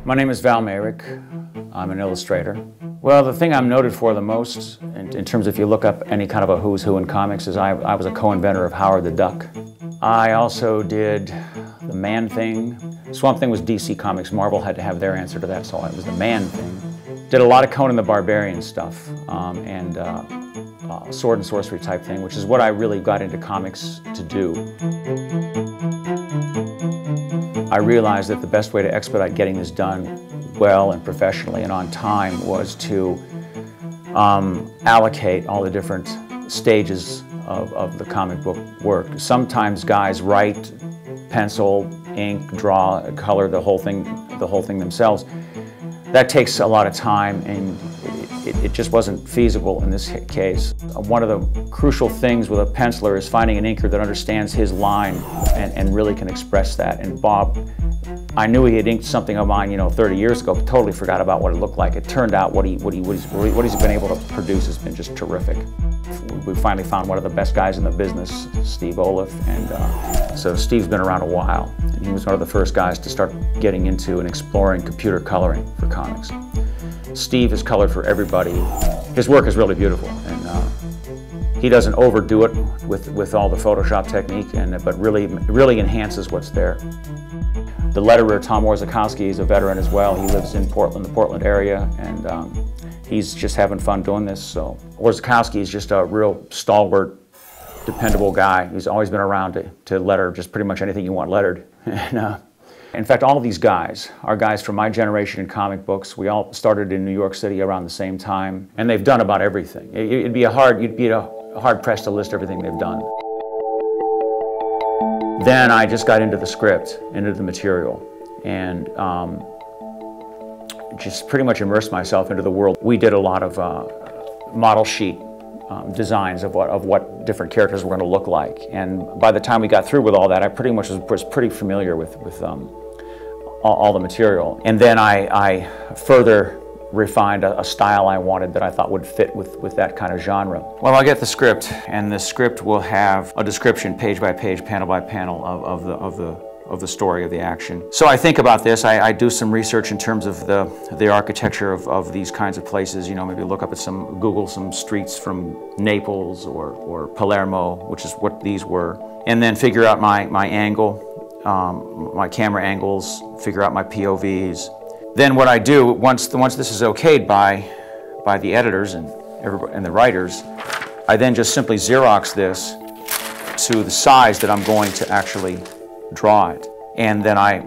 My name is Val Mayerik. I'm an illustrator. Well, the thing I'm noted for the most, in terms of if you look up any kind of a who's who in comics, is I was a co-inventor of Howard the Duck. I also did the Man Thing. Swamp Thing was DC Comics. Marvel had to have their answer to that, so it was the Man Thing. Did a lot of Conan the Barbarian stuff and sword and sorcery type thing, which is what I really got into comics to do. I realized that the best way to expedite getting this done well and professionally and on time was to allocate all the different stages of the comic book work. Sometimes guys write, pencil, ink, draw, color the whole thing themselves. That takes a lot of time, and it just wasn't feasible in this case. One of the crucial things with a penciler is finding an inker that understands his line and really can express that. And Bob, I knew he had inked something of mine, 30 years ago, but totally forgot about what it looked like. It turned out what he's been able to produce has been just terrific. We finally found one of the best guys in the business, Steve Olaf, and so Steve's been around a while, and he was one of the first guys to start getting into and exploring computer coloring for comics. Steve has colored for everybody. His work is really beautiful, and he doesn't overdo it with all the Photoshop technique, but really enhances what's there. The letterer, Tom Warzakowski, is a veteran as well. He lives in Portland, the Portland area, and he's just having fun doing this. So Warzakowski is just a real stalwart, dependable guy. He's always been around to letter just pretty much anything you want lettered. And, in fact, all of these guys are guys from my generation in comic books. We all started in New York City around the same time, and they've done about everything. You'd be hard pressed to list everything they've done. Then I just got into the script, into the material, and just pretty much immersed myself into the world. We did a lot of model sheet designs of what different characters were going to look like, and by the time we got through with all that, I pretty much was pretty familiar with all the material. And then I further refined a style I wanted that I thought would fit with that kind of genre. Well, I'll get the script, and the script will have a description page by page, panel by panel of the story of the action. So I think about this. I do some research in terms of the architecture of these kinds of places. Maybe look up at Google some streets from Naples or Palermo, which is what these were, and then figure out my angle, my camera angles, figure out my POVs. Then what I do, once this is okayed by the editors and the writers, I then just simply Xerox this to the size that I'm going to actually draw it. And then I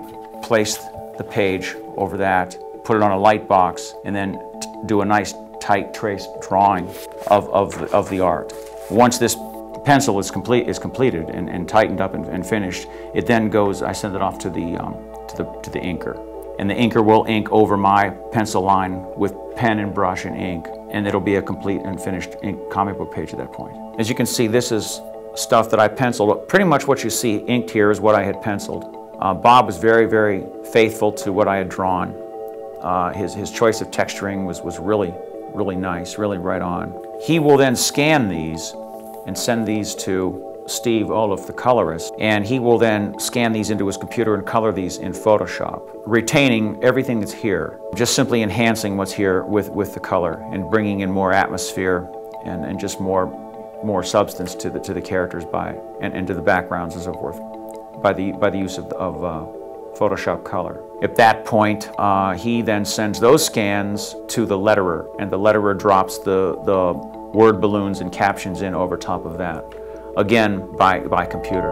place the page over that, put it on a light box, and then do a nice tight trace drawing of the art. Once this pencil is completed and tightened up and finished, it then goes, I send it off to the inker. And the inker will ink over my pencil line with pen and brush and ink, and it'll be a complete and finished comic book page at that point. As you can see, this is stuff that I penciled. Pretty much what you see inked here is what I had penciled. Bob was very, very faithful to what I had drawn. His choice of texturing was really, really nice, really right on. He will then scan these and send these to Steve Olaf, the colorist, and he will then scan these into his computer and color these in Photoshop, retaining everything that's here, just simply enhancing what's here with the color and bringing in more atmosphere and just more substance to the characters and to the backgrounds and so forth by the use of Photoshop color. At that point, he then sends those scans to the letterer, and the letterer drops the word balloons and captions in over top of that, again by computer.